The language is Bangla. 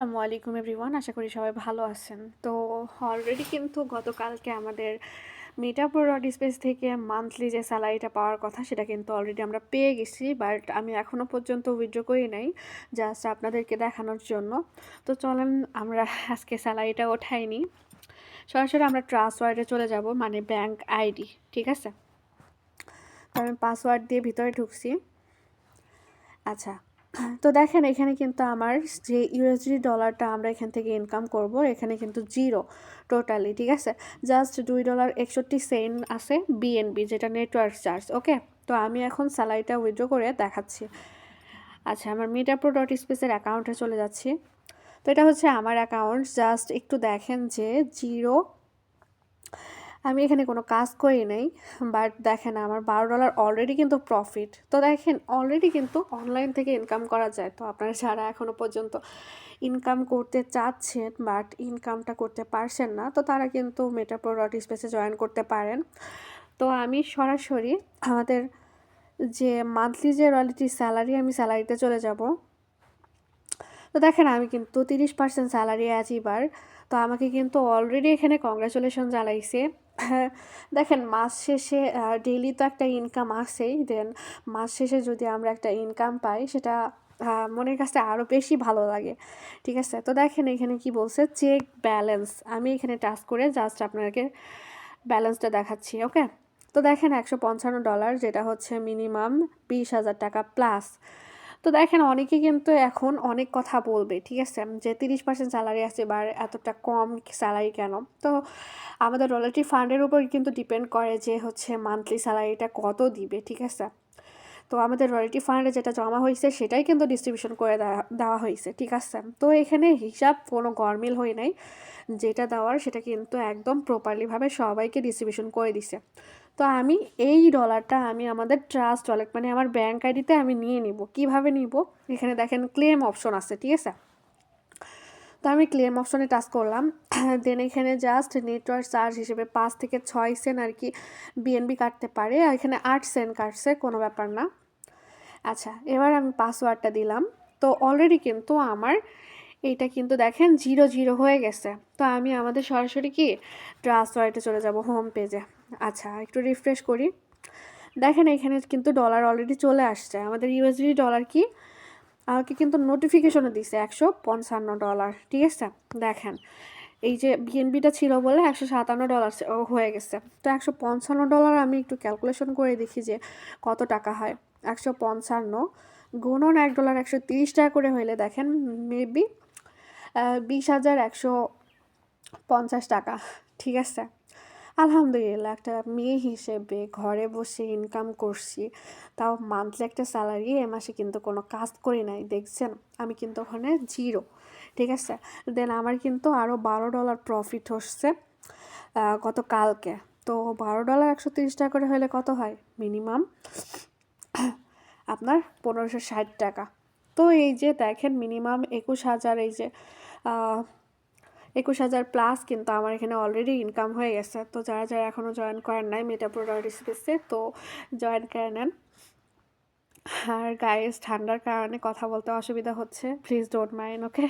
আসসালামু আলাইকুম এভরিওয়ান, আশা করি সবাই ভালো আছেন। তো অলরেডি কিন্তু গতকালকে আমাদের মিটাপুর ডট স্পেস থেকে মান্থলি যে স্যালারিটা পাওয়ার কথা সেটা কিন্তু অলরেডি আমরা পেয়ে গেছি, বাট আমি এখনও পর্যন্ত উইথড্র করি নাই, জাস্ট আপনাদেরকে দেখানোর জন্য। তো চলেন আমরা আজকে স্যালারিটা ওঠাই নিই। সরাসরি আমরা ট্রাস্ট ওয়ালেটে চলে যাব, মানে ব্যাংক আইডি। ঠিক আছে, তো আমি পাসওয়ার্ড দিয়ে ভিতরে ঢুকছি। আচ্ছা, তো দেখেন এখানে কিন্তু আমার যে ইউএসডি ডলারটা আমরা এখান থেকে ইনকাম করব, এখানে কিন্তু জিরো টোটালি। ঠিক আছে, জাস্ট $2.61 আছে বিএনবি, যেটা নেটওয়ার্ক চার্জ। ওকে, তো আমি এখন স্যালারিটা উইথড্র করে দেখাচ্ছি। আচ্ছা, আমার মিটাপ্রো ডট স্পেসের অ্যাকাউন্টে চলে যাচ্ছি। তো এটা হচ্ছে আমার অ্যাকাউন্ট, জাস্ট একটু দেখেন যে জিরো, আমি এখানে কোনো কাজ করি নাই, বাট দেখেন আমার $12 অলরেডি কিন্তু প্রফিট। তো দেখেন অলরেডি কিন্তু অনলাইন থেকে ইনকাম করা যায়। তো আপনারা যারা এখনও পর্যন্ত ইনকাম করতে চাচ্ছেন বাট ইনকামটা করতে পারছেন না, তো তারা কিন্তু মেটাপ্রো ডট স্পেসে জয়েন করতে পারেন। তো আমি সরাসরি আমাদের যে মান্থলি যে রয়্যালিটি স্যালারি, আমি স্যালারিতে চলে যাব। তো দেখেন আমি কিন্তু 30% স্যালারি আছি এবার। তো আমাকে কিন্তু অলরেডি এখানে কংগ্রাচুলেশন জানাইছে। দেখেন মাস শেষে ডেইলি তো একটা ইনকাম আসেই, দেন মাস শেষে যদি আমরা একটা ইনকাম পাই সেটা মনের কাছে আরও বেশি ভালো লাগে। ঠিক আছে, তো দেখেন এখানে কি বলছে, চেক ব্যালেন্স। আমি এখানে টাচ করে জাস্ট আপনাকে ব্যালেন্সটা দেখাচ্ছি। ওকে, তো দেখেন $155, যেটা হচ্ছে মিনিমাম 20,000 টাকা প্লাস। তো দেখেন অনেকে কিন্তু এখন অনেক কথা বলবে, ঠিক আছে, যে 30% স্যালারি আছে এবার এতটা কম স্যালারি কেন। তো আমাদের রয়্যালটি ফান্ডের উপর কিন্তু ডিপেন্ড করে যে হচ্ছে মান্থলি স্যালারিটা কত দিবে। ঠিক আছে, তো আমাদের রয়্যালটি ফান্ডে যেটা জমা হয়েছে সেটাই কিন্তু ডিস্ট্রিবিউশন করে দেওয়া হয়েছে। ঠিক আছে, তো এখানে হিসাব কোনো গরমিল হয়ে নাই, যেটা দেওয়ার সেটা কিন্তু একদম প্রপারলিভাবে সবাইকে ডিস্ট্রিবিউশন করে দিছে। তো আমি এই ডলারটা আমি আমাদের ট্রাস্ট ওয়ালেট, মানে আমার ব্যাঙ্ক আইডিতে আমি নিয়ে নিব। কিভাবে নিব, এখানে দেখেন ক্লেম অপশন আছে। ঠিক আছে, তো আমি ক্লেম অপশনে টাচ করলাম। দেন এখানে জাস্ট নেটওয়ার্ক চার্জ হিসেবে 5 থেকে 6 সেন্ট আর কি বিএনবি কাটতে পারে, এখানে 8 সেন্ট কাটছে, কোনো ব্যাপার না। আচ্ছা, এবার আমি পাসওয়ার্ডটা দিলাম। তো অলরেডি কিন্তু আমার এইটা কিন্তু দেখেন 0 হয়ে গেছে। তো আমি আমাদের সরাসরি কি ট্রাস্ট ওয়ালেটে চলে যাব, হোম পেজে। আচ্ছা, একটু রিফ্রেশ করি। দেখেন এখানে কিন্তু ডলার অলরেডি চলে আসছে। আমাদের ইউএসডি ডলার কি আমাকে কিন্তু নোটিফিকেশনও দিছে $155। ঠিক আছে, দেখেন এই যে বিএনবিটা ছিল বলে $157 হয়ে গেছে। তো $155 আমি একটু ক্যালকুলেশন করে দেখি যে কত টাকা হয়। 155 গুণন $1 130 করে হইলে দেখেন মেবি 20,150 টাকা। ঠিক আছে, আলহামদুলিল্লাহ একটা মেয়ে হিসেবে ঘরে বসে ইনকাম করছি, তাও মান্থলি একটা স্যালারি। এ মাসে কিন্তু কোনো কাজ করি নাই, দেখছেন আমি কিন্তু ওখানে জিরো। ঠিক আছে, দেন আমার কিন্তু আরও $12 প্রফিট হচ্ছে গতকালকে। তো $12 130 করে হলে কত হয়, মিনিমাম আপনার 1560 টাকা। তো এই যে দেখেন মিনিমাম 21,000, এই যে 21,000 প্লাস কিন্তু আমার এখানে অলরেডি ইনকাম হয়ে গেছে। তো যারা যারা এখনও জয়েন করেন নাই মেটাপ্রো ডট স্পেসে, তো জয়েন করে নেন। আর গাইস ঠান্ডার কারণে কথা বলতে অসুবিধা হচ্ছে, প্লিজ ডোন্ট মাইন্ড। ওকে,